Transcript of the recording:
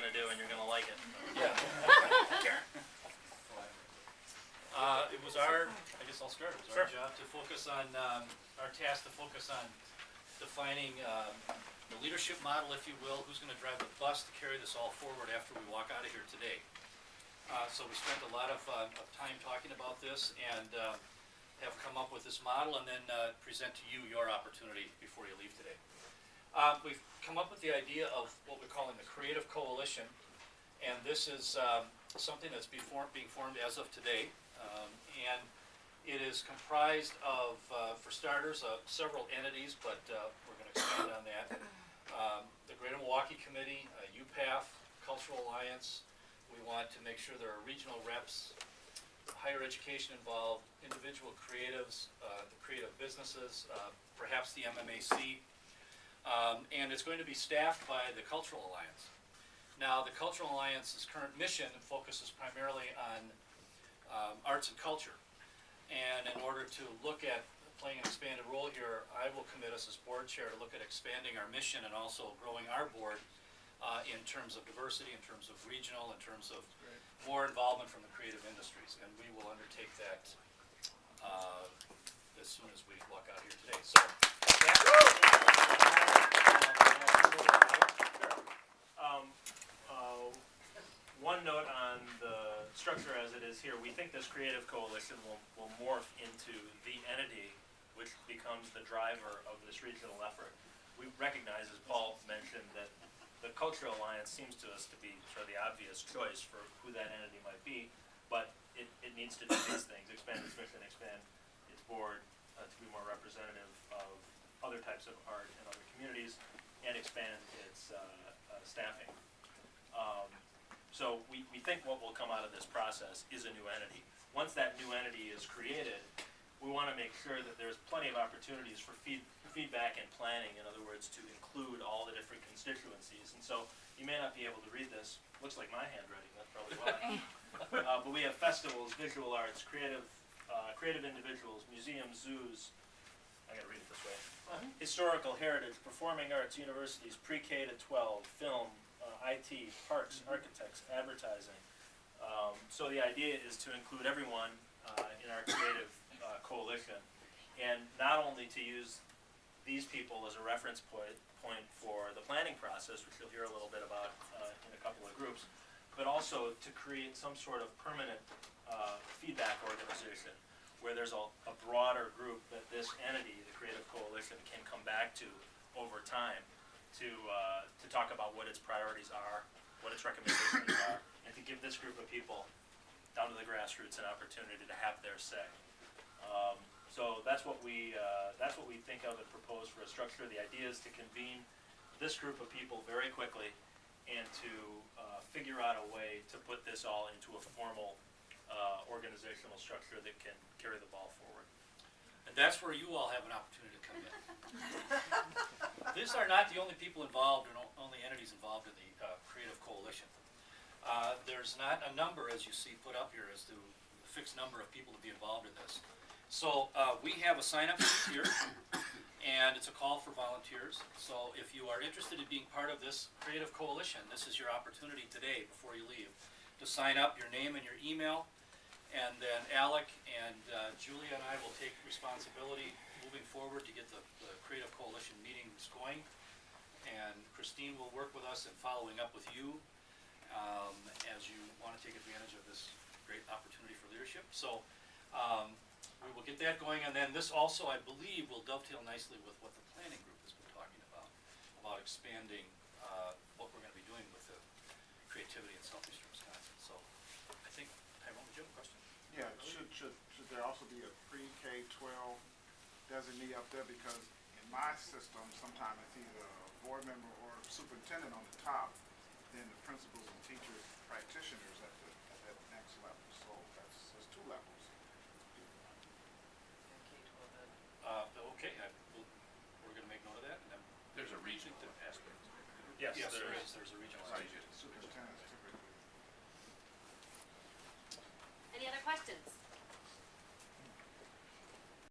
to do, and you're going to like it. Yeah. It was our, I guess I'll start, it was our job to focus on, our task to focus on defining the leadership model, if you will, who's going to drive the bus to carry this all forward after we walk out of here today. So we spent a lot of time talking about this and have come up with this model and then present to you your opportunity before you leave today. We've come up with the idea of what we're calling the Creative Coalition, and this is something that's being formed as of today. And it is comprised of, for starters, several entities, but we're going to expand on that. The Greater Milwaukee Committee, UPAF, Cultural Alliance. We want to make sure there are regional reps, higher education involved, individual creatives, the creative businesses, perhaps the MMAC. And it's going to be staffed by the Cultural Alliance. Now, the Cultural Alliance's current mission focuses primarily on arts and culture. And in order to look at playing an expanded role here, I will commit us as board chair to look at expanding our mission and also growing our board in terms of diversity, in terms of regional, in terms of more involvement from the creative industries. And we will undertake that as soon as we walk out here today. So, one note on the structure as it is here, we think this Creative Coalition will morph into the entity which becomes the driver of this regional effort. We recognize, as Paul mentioned, that the Cultural Alliance seems to us to be sort of the obvious choice for who that entity might be, but it needs to do these things: expand its mission, expand its board to be more representative of other types of art and other communities, and expand its staffing. So we think what will come out of this process is a new entity. Once that new entity is created, we want to make sure that there's plenty of opportunities for feedback and planning, in other words, to include all the different constituencies. And so you may not be able to read this. Looks like my handwriting, that's probably why. But we have festivals, visual arts, creative individuals, museums, zoos. I gotta read it this way. Historical heritage, performing arts, universities, pre-K to 12, film, IT, parks, architects, advertising. So the idea is to include everyone in our creative coalition, and not only to use these people as a reference point for the planning process, which you'll hear a little bit about in a couple of groups, but also to create some sort of permanent feedback organization where there's a broader group that this entity, the Creative Coalition, can come back to over time to talk about what its priorities are, what its recommendations are, and to give this group of people down to the grassroots an opportunity to have their say. So that's what we think of and propose for a structure. The idea is to convene this group of people very quickly and to figure out a way to put this all into a formal organizational structure that can carry the ball forward. and that's where you all have an opportunity to come in. These are not the only people involved and only entities involved in the Creative Coalition. There's not a number, as you see put up here, as to the fixed number of people to be involved in this. So we have a sign-up sheet here, and it's a call for volunteers. So if you are interested in being part of this Creative Coalition, this is your opportunity today before you leave to sign up, your name and your email, and then Alec and Julia and I will take responsibility moving forward to get the Creative Coalition meetings going, and Christine will work with us in following up with you as you want to take advantage of this great opportunity for leadership. So we will get that going, and then this also, I believe, will dovetail nicely with what the planning group has been talking about expanding what we're going to be doing with the creativity in Southeastern Wisconsin. So I think, Tyrone, did you have a question? Yeah, should there also be a pre-K-12 designee up there? Because in my system, sometimes it's either a board member or superintendent on the top, then the principals and teachers, practitioners at that next level. So there's two levels. Okay, we're going to make note of that. And then There's a regional aspect. yes, there is. There's